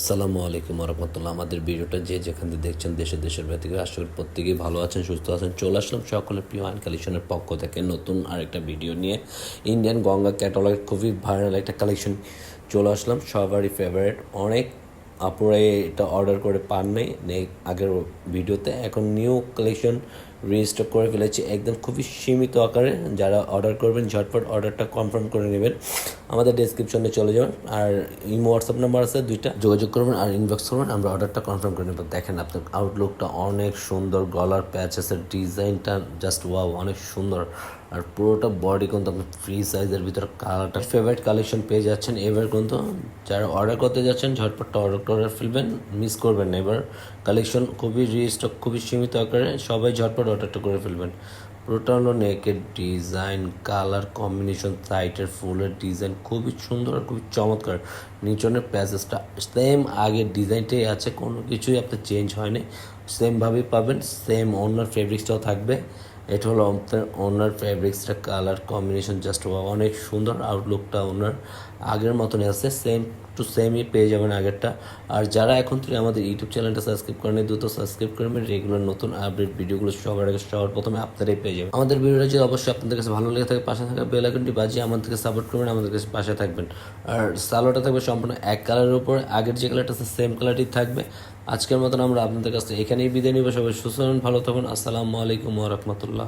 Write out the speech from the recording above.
আসসালামু আলাইকুম রহমতুল্লাহ। আমাদের ভিডিওটা যে যেখান থেকে দেখছেন দেশের ব্যক্তিকে আশা করি প্রত্যেকেই ভালো আছেন, সুস্থ আছেন। চলে আসলাম সকলের প্রিয় আইন কালেকশনের পক্ষ থেকে নতুন আরেকটা ভিডিও নিয়ে। ইন্ডিয়ান গঙ্গা ক্যাটালগের খুবই ভাইরাল একটা কালেকশন চলে আসলাম, সবারই ফেভারিট। অনেক আপুরাই এটা অর্ডার করে পান নাই আগের ভিডিওতে, এখন নিউ কালেকশন রেজিস্টার করে ফেলেছি একদম খুবই সীমিত আকারে। যারা অর্ডার করবেন ঝটপট অর্ডারটা কনফার্ম করে নেবেন, আমাদের ডেসক্রিপশনে চলে যাবেন। আর ইমো হোয়াটসঅ্যাপ নাম্বার আছে দুইটা, যোগাযোগ করবেন আর ইনবক্স করবেন, আমরা অর্ডারটা কনফার্ম করে নেব। দেখেন আপনার আউটলুকটা অনেক সুন্দর, গলার প্যাচেসের ডিজাইনটা জাস্ট ওয়াও, অনেক সুন্দর। আর পুরোটা বডি কিন্তু আপনি ফ্রি সাইজের ভিতরে কালারটা ফেভারিট কালেকশন পেয়ে যাচ্ছেন। এবার কিন্তু যারা অর্ডার করতে যাচ্ছেন ঝটপটটা অর্ডার করে ফেলবেন, মিস করবেন না। এবার কালেকশন খুবই রিস্টক, খুবই সীমিত আকারে, সবাই ঝটপট অর্ডারটা করে ফেলবেন। পুরোটা হলো নেকের ডিজাইন, কালার কম্বিনেশন, সাইটের ফুলের ডিজাইন খুবই সুন্দর আর খুবই চমৎকার। নিচনের প্যাসেজটা সেম আগের ডিজাইনটাই আছে, কোনো কিছুই আপনার চেঞ্জ হয়নি, সেমভাবেই পাবেন। সেম ওনার ফেব্রিক্সটাও থাকবে। এটা হলো আপনার ওনার ফেব্রিক্সটা, কালার কম্বিনেশন জাস্ট অনেক সুন্দর। আউটলুকটা ওনার আগের মতনই আছে, সেম টু সেমই পেয়ে যাবেন আগেরটা। আর যারা এখন থেকে আমাদের ইউটিউব চ্যানেলটা সাবস্ক্রাইব করেন, দ্রুত সাবস্ক্রাইব করবেন। রেগুলার নতুন আপডেট ভিডিওগুলো সবার আগে সবার প্রথমে আপনারাই পেয়ে যাবেন। আমাদের ভিডিওটা যদি অবশ্যই আপনাদের কাছে ভালো লেগে থাকে, পাশে থাকা বেল আইকনটি বাজিয়ে আমাদেরকে সাপোর্ট করবেন, আমাদের কাছে পাশে থাকবেন। আর সালোয়ারটা থাকবে সম্পূর্ণ এক কালারের উপরে, আগের যে কালারটা আছে সেম কালারটি থাকবে। আজকের মতন আমরা আপনাদের কাছে এখানেই বিদায় নিব। সবাই সুস্থ থাকুন, ভালো থাকুন। আসসালামু আলাইকুম ওয়া রাহমাতুল্লাহ।